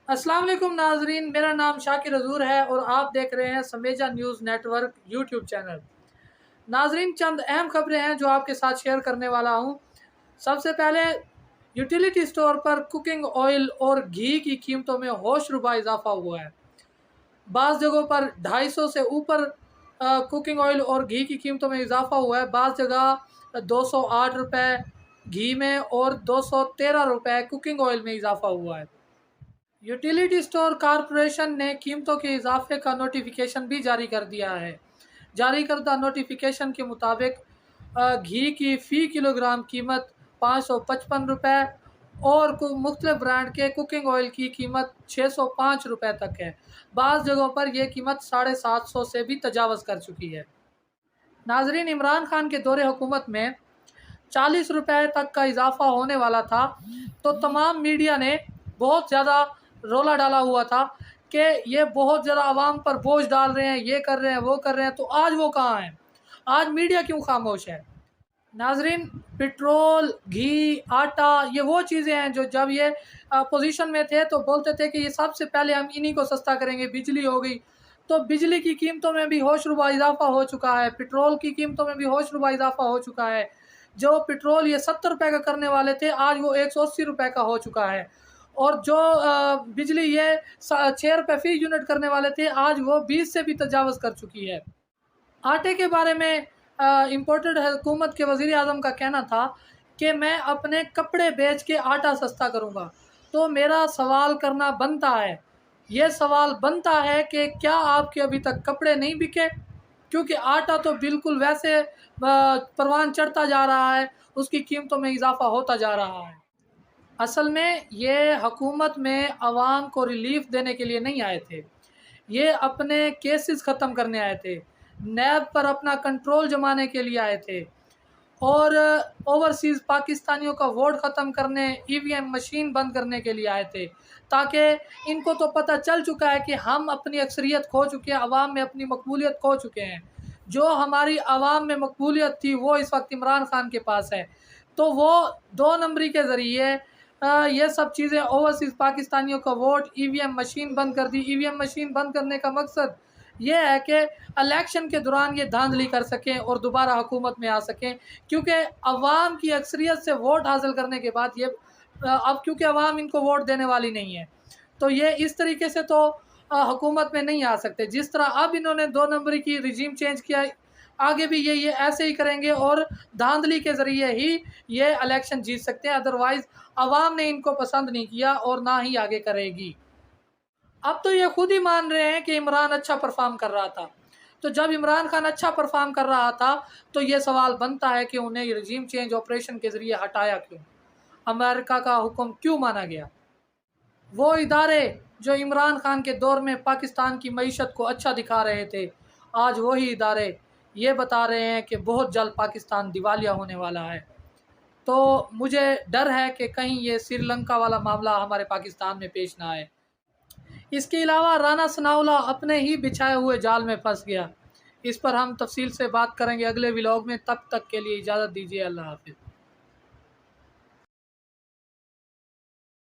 السلام علیکم ناظرین، میرا نام شاکر حضور ہے اور آپ دیکھ رہے ہیں سمیجہ news network YouTube channel. ناظرین، چند اہم خبریں ہیں جو آپ کے ساتھ شیئر کرنے والا ہوں۔ سب سے پہلے یوٹیلیٹی سٹور پر کوکنگ آئل اور گھی کی قیمتوں میں ہوش ربا اضافہ ہوا ہے۔ بعض جگہوں پر 250 سے اوپر کوکنگ آئل اور گھی کی قیمتوں میں اضافہ ہوا ہے۔ بعض جگہ 208 روپے گھی میں اور 213 روپے کوکنگ آئل میں اضافہ ہوا ہے۔ یوٹیلیٹی سٹور کارپوریشن نے قیمتوں کے اضافے کا نوٹیفیکیشن بھی جاری کر دیا ہے۔ جاری کردہ نوٹیفیکیشن کے مطابق گھی کی فی کلو گرام قیمت 555 روپے اور مختلف برانڈ کے کوکنگ آئل کی قیمت 605 روپے تک ہے۔ بعض جگہوں پر یہ قیمت 750 سے بھی تجاوز کر چکی ہے۔ ناظرین، عمران خان کے دور حکومت میں 40 روپے تک کا اضافہ ہونے والا تھا تو تمام میڈیا نے بہت زیادہ رولا ڈالا ہوا تھا کہ یہ بہت زیادہ عوام پر بوجھ ڈال رہے ہیں، یہ کر رہے ہیں، وہ کر رہے ہیں۔ تو آج وہ کہاں ہیں؟ آج میڈیا کیوں خاموش ہے؟ ناظرین، پٹرول، گھی، آٹا، یہ وہ چیزیں ہیں جو جب یہ پوزیشن میں تھے تو بولتے تھے کہ یہ سب سے پہلے ہم انہی کو سستا کریں گے۔ بجلی ہو گئی تو بجلی کی قیمتوں میں بھی ہوش ربا اضافہ ہو چکا ہے، پٹرول کی قیمتوں میں بھی ہوش ربا اضافہ ہو چکا ہے۔ جو پٹرول یہ 70 روپے کا کرنے والے تھے آج وہ 180 روپے کا ہو چکا ہے، اور جو بجلی یہ 6 روپے فی یونٹ کرنے والے تھے آج وہ 20 سے بھی تجاوز کر چکی ہے۔ آٹے کے بارے میں امپورٹڈ حکومت کے وزیر اعظم کا کہنا تھا کہ میں اپنے کپڑے بیچ کے آٹا سستا کروں گا۔ تو میرا سوال کرنا بنتا ہے، یہ سوال بنتا ہے کہ کیا آپ کے ابھی تک کپڑے نہیں بکے؟ کیونکہ آٹا تو بالکل ویسے پروان چڑھتا جا رہا ہے، اس کی قیمتوں میں اضافہ ہوتا جا رہا ہے۔ اصل میں یہ حکومت میں عوام کو ریلیف دینے کے لیے نہیں آئے تھے، یہ اپنے کیسز ختم کرنے آئے تھے، نیب پر اپنا کنٹرول جمانے کے لیے آئے تھے، اور اوورسیز پاکستانیوں کا ووٹ ختم کرنے، ای وی ایم مشین بند کرنے کے لیے آئے تھے، تاکہ ان کو تو پتہ چل چکا ہے کہ ہم اپنی اکثریت کھو چکے ہیں، عوام میں اپنی مقبولیت کھو چکے ہیں۔ جو ہماری عوام میں مقبولیت تھی وہ اس وقت عمران خان کے پاس ہے، تو وہ 2 نمبری کے ذریعے یہ سب چیزیں اوورسیز پاکستانیوں کا ووٹ، ای وی ایم مشین بند کر دی۔ ای وی ایم مشین بند کرنے کا مقصد یہ ہے کہ الیکشن کے دوران یہ دھاندلی کر سکیں اور دوبارہ حکومت میں آ سکیں، کیونکہ عوام کی اکثریت سے ووٹ حاصل کرنے کے بعد اب کیونکہ عوام ان کو ووٹ دینے والی نہیں ہے تو یہ اس طریقے سے تو حکومت میں نہیں آ سکتے۔ جس طرح اب انہوں نے 2 نمبری کی رجیم چینج کیا، آگے بھی یہ ایسے ہی کریں گے اور دھاندلی کے ذریعے ہی یہ الیکشن جیت سکتے ہیں، ادروائز عوام نے ان کو پسند نہیں کیا اور نہ ہی آگے کرے گی۔ اب تو یہ خود ہی مان رہے ہیں کہ عمران اچھا پرفارم کر رہا تھا، تو جب عمران خان اچھا پرفارم کر رہا تھا تو یہ سوال بنتا ہے کہ انہیں رجیم چینج آپریشن کے ذریعے ہٹایا کیوں؟ امریکہ کا حکم کیوں مانا گیا؟ وہ ادارے جو عمران خان کے دور میں پاکستان کی معیشت کو اچھا دکھا رہے تھے، آج وہی ادارے یہ بتا رہے ہیں کہ بہت جلد پاکستان دیوالیہ ہونے والا ہے۔ تو مجھے ڈر ہے کہ کہیں یہ سری لنکا والا معاملہ ہمارے پاکستان میں پیش نہ آئے۔ اس کے علاوہ رانا ثناءاللہ اپنے ہی بچھائے ہوئے جال میں پھنس گیا۔ اس پر ہم تفصیل سے بات کریں گے اگلے ولاگ میں، تب تک کے لیے اجازت دیجیے، اللہ حافظ۔